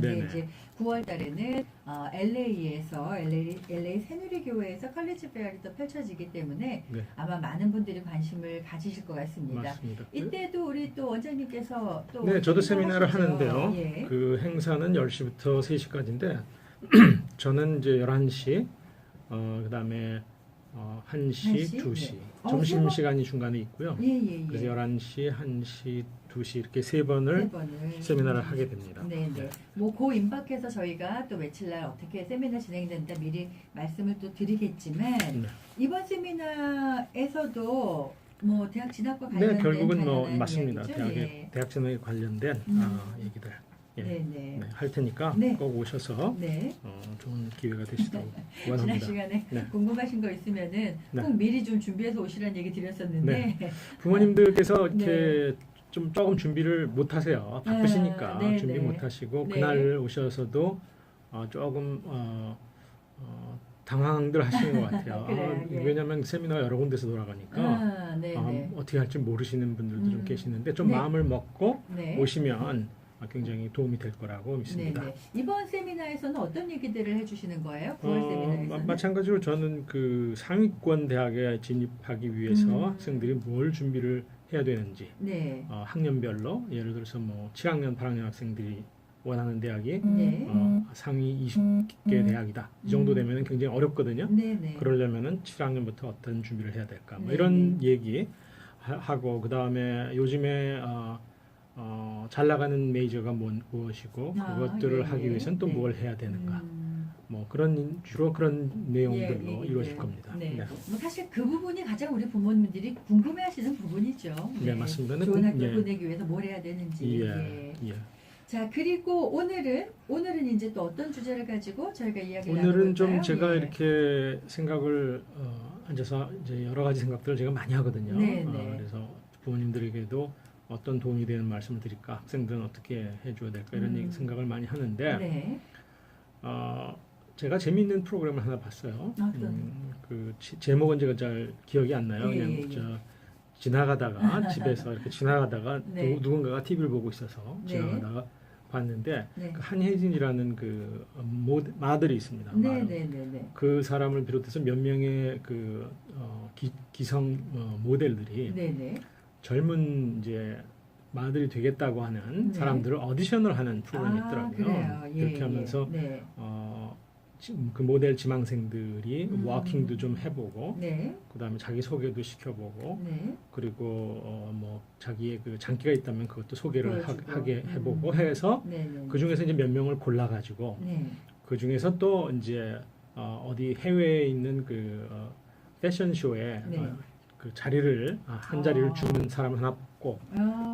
네, 네네. 이제 9월 달에는 LA에서 LA 새누리교회에서 컬리지 페어가 또 펼쳐지기 때문에 네, 아마 많은 분들이 관심을 가지실 것 같습니다. 맞습니다. 이때도 우리 또 원장님께서 또 네, 저도 세미나를 하시죠. 하는데요. 예. 그 행사는 10시부터 3시까지인데 저는 이제 11시, 그다음에 1시, 1시? 2시. 네. 점심 시간이 중간에 있고요. 예. 그래서 11시, 1시, 2시 이렇게 세 번을 세 번을 세미나를 하게 됩니다. 네네. 뭐 그 임박해서 저희가 또 며칠 날 어떻게 세미나 진행된다 미리 말씀을 또 드리겠지만 네. 이번 세미나에서도 뭐 대학 진학과 관련된 네, 결국은 뭐 다양한 맞습니다. 이야기죠? 예. 대학 진학에 관련된 얘기들 네네. 네, 할 테니까 네. 꼭 오셔서 네. 좋은 기회가 되시도록 지난 원합니다. 시간에 네. 궁금하신 거 있으면은 네. 꼭 미리 좀 준비해서 오시라는 얘기 드렸었는데 부모님들께서 네. 이렇게 좀 조금 준비를 못 하세요. 바쁘시니까 네, 준비 네. 못 하시고 네. 그날 오셔서도 조금 당황들 하시는 것 같아요. 그래요, 예. 왜냐하면 세미나가 여러 군데서 돌아가니까 네네. 어떻게 할지 모르시는 분들도 좀 계시는데 좀 네. 마음을 먹고 네. 오시면 굉장히 도움이 될 거라고 믿습니다. 네네. 이번 세미나에서는 어떤 얘기들을 해주시는 거예요? 9월 세미나에서는? 마찬가지로 저는 그 상위권 대학에 진입하기 위해서 학생들이 뭘 준비를 해야 되는지 네. 학년별로 예를 들어서 뭐 7학년, 8학년 학생들이 원하는 대학이 네. 상위 20개 대학이다. 이 정도 되면 굉장히 어렵거든요. 네네. 그러려면은 7학년부터 어떤 준비를 해야 될까? 뭐 네네. 이런 얘기 하고 그 다음에 요즘에 잘 나가는 메이저가 무엇이고 그것들을 예, 하기 예. 위해서는 또 네. 뭘 해야 되는가? 뭐 주로 그런 내용들로 예, 이루어질 겁니다. 네. 네. 뭐 사실 그 부분이 가장 우리 부모님들이 궁금해하시는 부분이죠. 네, 맞습니다. 좋은 학교 예. 보내기 위해서 뭘 해야 되는지. 예. 자, 그리고 오늘은 이제 또 어떤 주제를 가지고 저희가 이야기를 오늘은 좀 나눠볼까요? 제가 예. 이렇게 생각을 앉아서 이제 여러 가지 생각들을 제가 많이 하거든요. 네. 그래서 부모님들에게도 어떤 도움이 되는 말씀을 드릴까, 학생들은 어떻게 해줘야 될까 이런 생각을 많이 하는데 네. 제가 재미있는 프로그램을 하나 봤어요. 그 제목은 제가 잘 기억이 안 나요. 그냥 지나가다가 집에서 이렇게 지나가다가 네. 누군가가 TV를 보고 있어서 네. 지나가다가 봤는데 네. 그 한혜진이라는 그 마들이 있습니다. 네네네. 그 사람을 비롯해서 몇 명의 그 기성 모델들이 네네. 젊은 이제 마들이 되겠다고 하는 네. 사람들을 오디션을 하는 프로그램이 있더라고요. 그래요. 그렇게 하면서 네. 그 모델 지망생들이 워킹도 좀 해보고 네. 그다음에 자기 소개도 시켜보고 네. 그리고 뭐 자기의 그 장기가 있다면 그것도 소개를 보여주고. 하게 해보고 해서 네네. 그 중에서 이제 몇 명을 골라가지고 네. 그 중에서 또 이제 어디 해외에 있는 그 패션쇼에 네. 그 자리를 한 자리를 주는 사람 하나 뽑고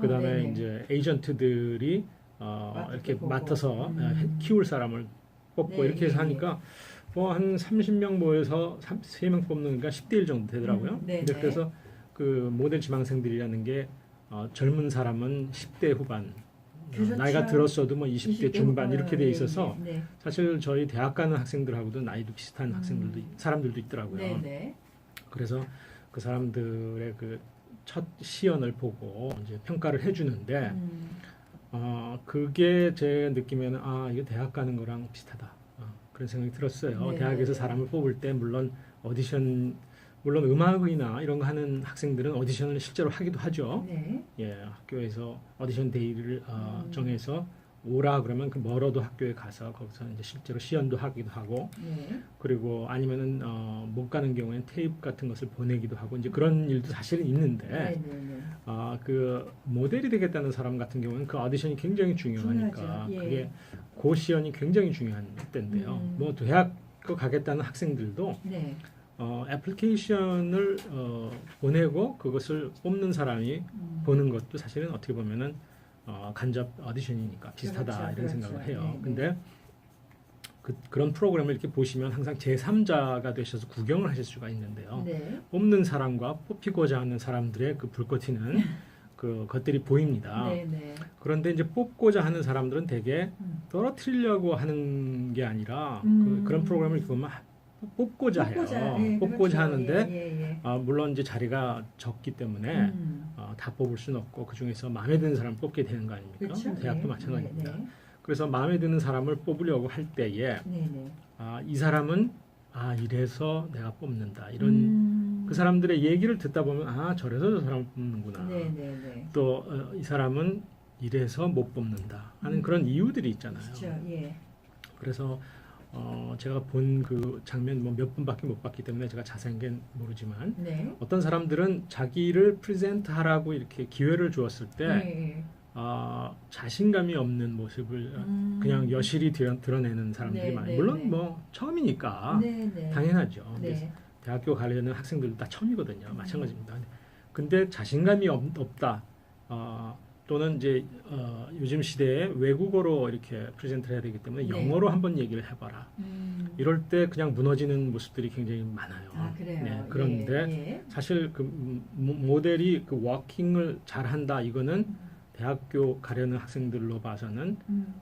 그다음에 네네. 이제 에이전트들이 이렇게 보고. 맡아서 키울 사람을 뽑고 네, 이렇게 해서 예, 하니까 뭐 한 30명 모여서 3명 뽑는 게 10대 1 정도 되더라고요. 네네. 근데 그래서 그 모델 지망생들이라는 게 젊은 사람은 10대 후반 그렇죠. 나이가 들었어도 뭐 20대 중반 후반. 이렇게 돼 있어서 네. 사실 저희 대학 가는 학생들하고도 나이도 비슷한 사람들도 있더라고요. 네네. 그래서 그 사람들의 그 첫 시연을 보고 이제 평가를 해주는데 그게 제 느낌에는 이거 대학 가는 거랑 비슷하다. 그런 생각이 들었어요. 네. 대학에서 사람을 뽑을 때 물론 물론 음악이나 이런 거 하는 학생들은 오디션을 실제로 하기도 하죠. 네. 예, 학교에서 오디션 데이를 정해서 오라 그러면 그 멀어도 학교에 가서 거기서 이제 실제로 시연도 하기도 하고 네. 그리고 아니면은 못 가는 경우에는 테이프 같은 것을 보내기도 하고 이제 그런 일도 사실은 있는데 네네네. 그 모델이 되겠다는 사람 같은 경우는 그 오디션이 굉장히 중요하니까 중요하죠. 예. 그게 고 시연이 굉장히 중요한 때인데요. 뭐 대학 가겠다는 학생들도 네. 애플리케이션을 보내고 그것을 뽑는 사람이 보는 것도 사실은 어떻게 보면은 간접 오디션이니까 비슷하다 그렇죠, 이런 생각을 그렇죠. 해요. 네, 근데 그런 프로그램을 이렇게 보시면 항상 제3자가 되셔서 구경을 하실 수가 있는데요. 네. 뽑는 사람과 뽑히고자 하는 사람들의 그 불꽃 튀는 그 것들이 보입니다. 네네. 그런데 이제 뽑고자 하는 사람들은 대개 떨어뜨리려고 하는 게 아니라 그런 프로그램을 이렇게 보면 뽑고자 해요. 예, 뽑고자 그렇죠. 하는데 물론 이제 자리가 적기 때문에 다 뽑을 수는 없고 그 중에서 마음에 드는 사람 뽑게 되는 거 아닙니까? 그렇죠. 대학도 네. 마찬가지입니다. 네. 그래서 마음에 드는 사람을 뽑으려고 할 때에 네네. 이 사람은 이래서 내가 뽑는다. 이런 그 사람들의 얘기를 듣다 보면 저래서 저 사람을 뽑는구나. 네네네. 또 이 사람은 이래서 못 뽑는다 하는 그런 이유들이 있잖아요. 그렇죠. 예. 그래서 제가 본 그 장면 뭐 몇 분밖에 못 봤기 때문에 제가 자세하게 모르지만 네. 어떤 사람들은 자기를 프레젠트 하라고 이렇게 기회를 주었을 때 네. 자신감이 없는 모습을 그냥 여실히 드러내는 사람들이 네, 많아요. 네, 물론 네. 뭐 처음이니까 네네. 당연하죠. 네. 대학교 가려는 학생들도 다 처음이거든요. 마찬가지입니다. 근데 자신감이 없다. 또는 이제 요즘 시대에 외국어로 이렇게 프레젠트를 해야 되기 때문에 네. 영어로 한번 얘기를 해봐라. 이럴 때 그냥 무너지는 모습들이 굉장히 많아요. 그래요. 네, 그런데 예. 사실 그 모델이 그 워킹을 잘한다. 이거는 대학교 가려는 학생들로 봐서는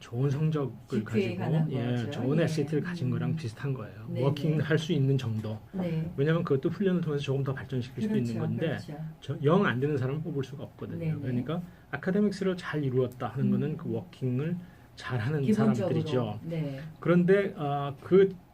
좋은 성적을 GPA 가지고 가는 거죠. 좋은 예. SAT를 가진 거랑 비슷한 거예요. 네, 워킹 네. 할 수 있는 정도. 네. 왜냐하면 그것도 훈련을 통해서 조금 더 발전시킬 수도 있는 건데 그렇죠. 영 안 되는 사람은 뽑을 수가 없거든요. 네, 네. 그러니까 아카데믹스를 잘 이루었다 하는 거는 그 워킹을 잘하는 기본적으로. 사람들이죠. 네. 그런데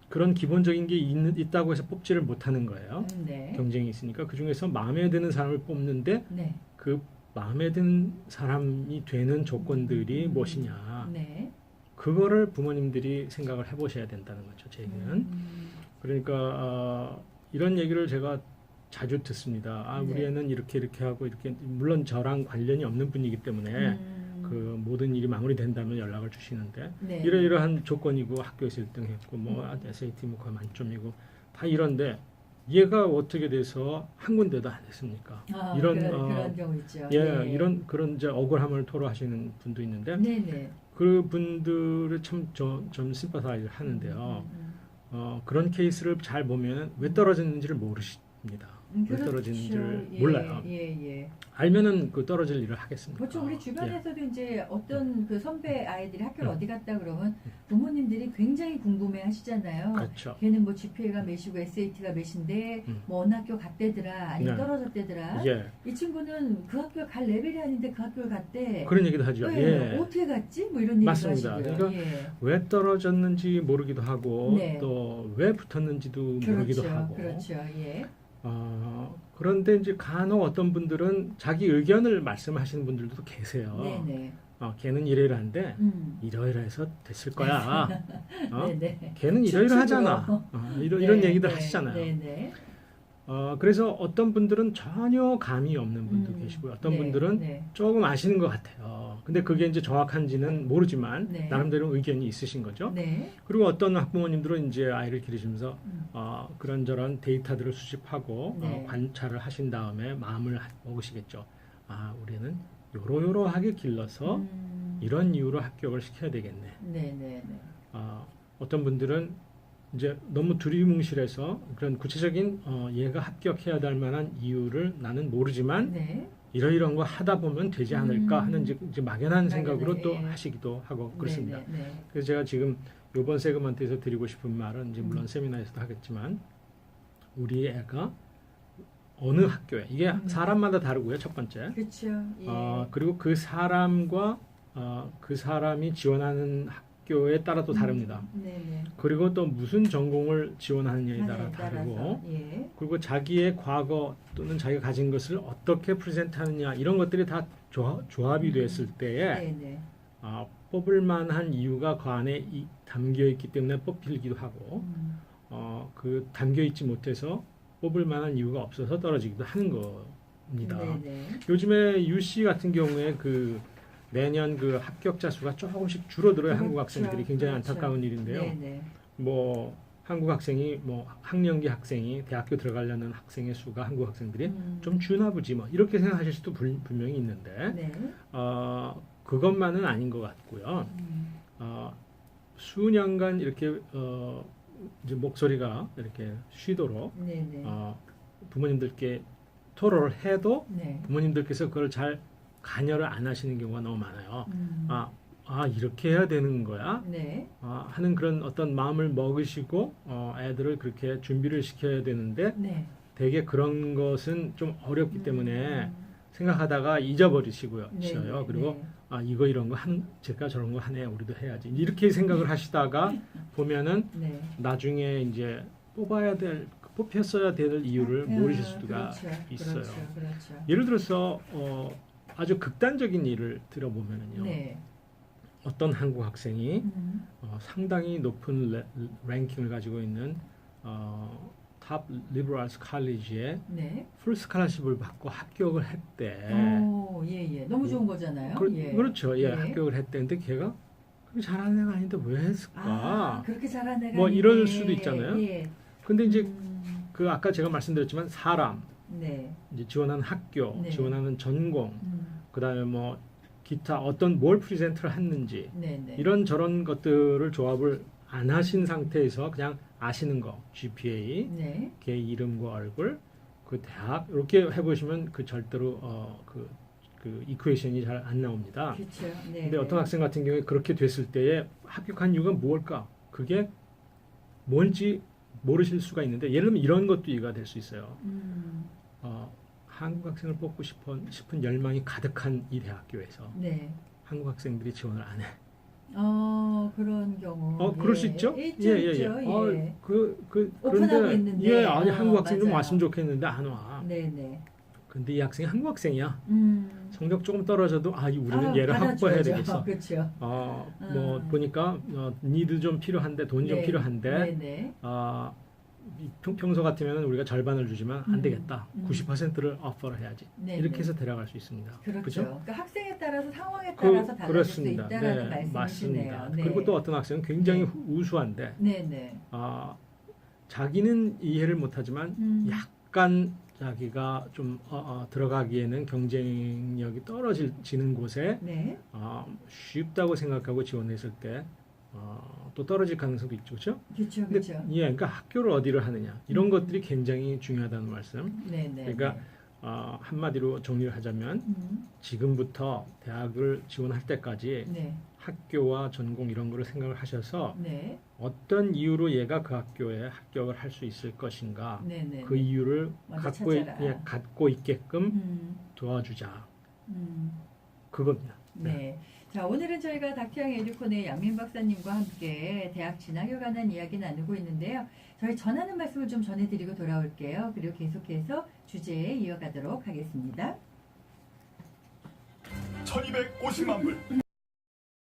그런 기본적인 게 있다고 해서 뽑지를 못하는 거예요. 네. 경쟁이 있으니까 그 중에서 마음에 드는 사람을 뽑는데 네. 그 마음에 드는 사람이 되는 조건들이 무엇이냐. 네. 그거를 부모님들이 생각을 해보셔야 된다는 거죠. 제 얘기는. 그러니까 이런 얘기를 제가 자주 듣습니다. 네. 우리 애는 이렇게 하고 이렇게 물론 저랑 관련이 없는 분이기 때문에 그 모든 일이 마무리된다면 연락을 주시는데 네. 이러이러한 조건이고 학교에서 1등했고 뭐 SAT 뭐 거의 만점이고 다 이런데 얘가 어떻게 돼서 한 군데도 안 했습니까? 그런 경우 있죠. 네. 이런 그런 이제 억울함을 토로하시는 분도 있는데 네네. 그 분들을 좀 심파사이즈 하는데요. 그런 케이스를 잘 보면 왜 떨어졌는지를 모르십니다. 왜 떨어지는지를 몰라요. 예. 알면은 그 떨어질 일을 하겠습니다. 그렇죠. 우리 주변에서도 이제 어떤 그 선배 아이들이 학교를 음. 어디 갔다 그러면 부모님들이 굉장히 궁금해 하시잖아요. 그렇죠. 걔는 뭐 GPA가 몇이고 SAT가 몇인데 뭐 어느 학교 갔대더라 아니면 네. 떨어졌대더라. 예. 이 친구는 그 학교 갈 레벨이 아닌데 그 학교를 갔대. 그런 얘기도 하죠. 네, 예. 어떻게 갔지? 뭐 이런 얘기도 맞습니다. 하시고요. 그러니까 예. 왜 떨어졌는지 모르기도 하고 네. 또 왜 붙었는지도 모르기도 하고. 그렇죠. 예. 그런데 이제 간혹 어떤 분들은 자기 의견을 말씀하시는 분들도 계세요. 네네. 걔는 이러이러한데 이러이러해서 됐을 거야. 네네. 걔는 이러이러하잖아. 이런 얘기도 하시잖아요. 네네. 그래서 어떤 분들은 전혀 감이 없는 분도 계시고요. 어떤 분들은 조금 아시는 것 같아요. 근데 그게 이제 정확한지는 모르지만 네. 나름대로 의견이 있으신 거죠. 네. 그리고 어떤 학부모님들은 이제 아이를 기르시면서 그런저런 데이터들을 수집하고 네. 관찰을 하신 다음에 마음을 먹으시겠죠. 우리는 요러요러하게 길러서 이런 이유로 합격을 시켜야 되겠네. 네네네. 어떤 분들은 이제 너무 두리뭉실해서 그런 구체적인 얘가 합격해야 될 만한 이유를 나는 모르지만 네. 이러이러한 거 하다 보면 되지 않을까 하는 이제 막연한 생각으로 또 예. 하시기도 하고 그렇습니다. 네네. 그래서 제가 지금 이번 세그먼트에서 드리고 싶은 말은 이제 물론 세미나에서도 하겠지만 우리 애가 어느 학교에 이게 사람마다 다르고요. 첫 번째. 그렇죠. 예. 그리고 그 사람과 그 사람이 지원하는 학교에 따라 또 다릅니다. 네네. 그리고 또 무슨 전공을 지원하느냐에 따라 다르고 예. 그리고 자기의 과거 또는 자기가 가진 것을 어떻게 프레젠트하느냐 이런 것들이 다 조합이 됐을 때에 네네. 뽑을 만한 이유가 그 안에 담겨 있기 때문에 뽑히기도 하고 그 담겨 있지 못해서 뽑을 만한 이유가 없어서 떨어지기도 하는 겁니다. 네네. 요즘에 UC 같은 경우에 그 매년 그 합격자 수가 조금씩 줄어들어요. 그렇죠. 한국 학생들이 굉장히 그렇죠. 안타까운 일인데요. 네네. 뭐 한국 학생이 뭐 학년기 학생이 대학교 들어가려는 학생의 수가 한국 학생들이 좀 주나 보지 뭐 이렇게 생각하실 수도 분명히 있는데 네. 그것만은 아닌 것 같고요. 수년간 이렇게 이제 목소리가 이렇게 쉬도록 네네. 부모님들께 토로를 해도 네. 부모님들께서 그걸 잘 관여를 안 하시는 경우가 너무 많아요. 이렇게 해야 되는 거야? 네. 하는 그런 어떤 마음을 먹으시고 애들을 그렇게 준비를 시켜야 되는데 네. 되게 그런 것은 좀 어렵기 때문에 생각하다가 잊어버리시고요. 네. 그리고 네. 아 이거 이런 거 제가 저런 거 하네 우리도 해야지 이렇게 생각을 하시다가 보면은 네. 나중에 이제 뽑혔어야 될 이유를 모르실 수가 그렇죠. 있어요. 그렇죠. 예를 들어서 아주 극단적인 예를 들어보면은요. 네. 어떤 한국 학생이 상당히 높은 랭킹을 가지고 있는 탑 리버럴 아츠 칼리지에 네. 풀 스칼러십을 받고 합격을 했대. 오, 예. 너무 좋은 거잖아요. 예. 그렇죠. 예, 예. 합격을 했대. 근데 걔가 그렇게 잘하는 애가 아닌데 왜 했을까? 아, 그렇게 잘하는 애가 뭐 아닌데. 이럴 수도 있잖아요. 예. 근데 이제 그 아까 제가 말씀드렸지만 사람, 네. 이제 지원하는 학교, 네. 지원하는 전공, 그다음에 뭐 기타 어떤 뭘 프리젠트를 했는지 네. 이런 저런 것들을 조합을 안 하신 상태에서 그냥 아시는 거 GPA, 네. 걔 이름과 얼굴, 그 대학 이렇게 해보시면 그 절대로 그 이퀘이션이 잘 안 나옵니다. 그렇죠. 네. 근데 어떤 학생 같은 경우에 그렇게 됐을 때에 합격한 이유가 무엇일까? 그게 뭔지 모르실 수가 있는데 예를 들면 이런 것도 이유가 될 수 있어요. 한국 학생을 뽑고 싶은 열망이 가득한 이 대학교에서 네. 한국 학생들이 지원을 안 해. 그런 경우. 그럴 수 있죠? 있죠. 예. 오픈하고 그런데 있는데. 아니 한국 학생 좀 맞아요. 왔으면 좋겠는데 안 와. 네네. 근데 이 학생이 한국 학생이야. 성적 조금 떨어져도 우리는 얘를 확보해야 되겠어. 그렇죠. 뭐 보니까 니드 좀 필요한데 돈이 좀 필요한데 네네. 평소 같으면 우리가 절반을 주지만 안 되겠다. 90%를 오퍼를 해야지. 네네. 이렇게 해서 데려갈 수 있습니다. 그렇죠. 그죠? 그러니까 학생에 따라서 상황에 따라서 달라질 수 그렇습니다. 있다라는 네, 말씀이시네요. 맞습니다. 네. 그리고 또 어떤 학생은 굉장히 네. 우수한데 네네. 자기는 이해를 못하지만 약간 자기가 좀 들어가기에는 경쟁력이 떨어지는 곳에 네. 쉽다고 생각하고 지원했을 때 또 떨어질 가능성도 있죠, 그렇죠? 그렇죠. 예, 그러니까 학교를 어디를 하느냐 이런 것들이 굉장히 중요하다는 말씀. 네네. 그러니까 한마디로 정리를 하자면 지금부터 대학을 지원할 때까지 네. 학교와 전공 이런 거를 생각을 하셔서 네. 어떤 이유로 얘가 그 학교에 합격을 할 수 있을 것인가 네네. 그 이유를 찾아라. 갖고 있게끔 도와주자. 그겁니다. 네. 자, 오늘은 저희가 닥터양 에듀콘의 양민 박사님과 함께 대학 진학에 관한 이야기 나누고 있는데요. 저희 전하는 말씀을 좀 전해드리고 돌아올게요. 그리고 계속해서 주제에 이어가도록 하겠습니다. 1250만 불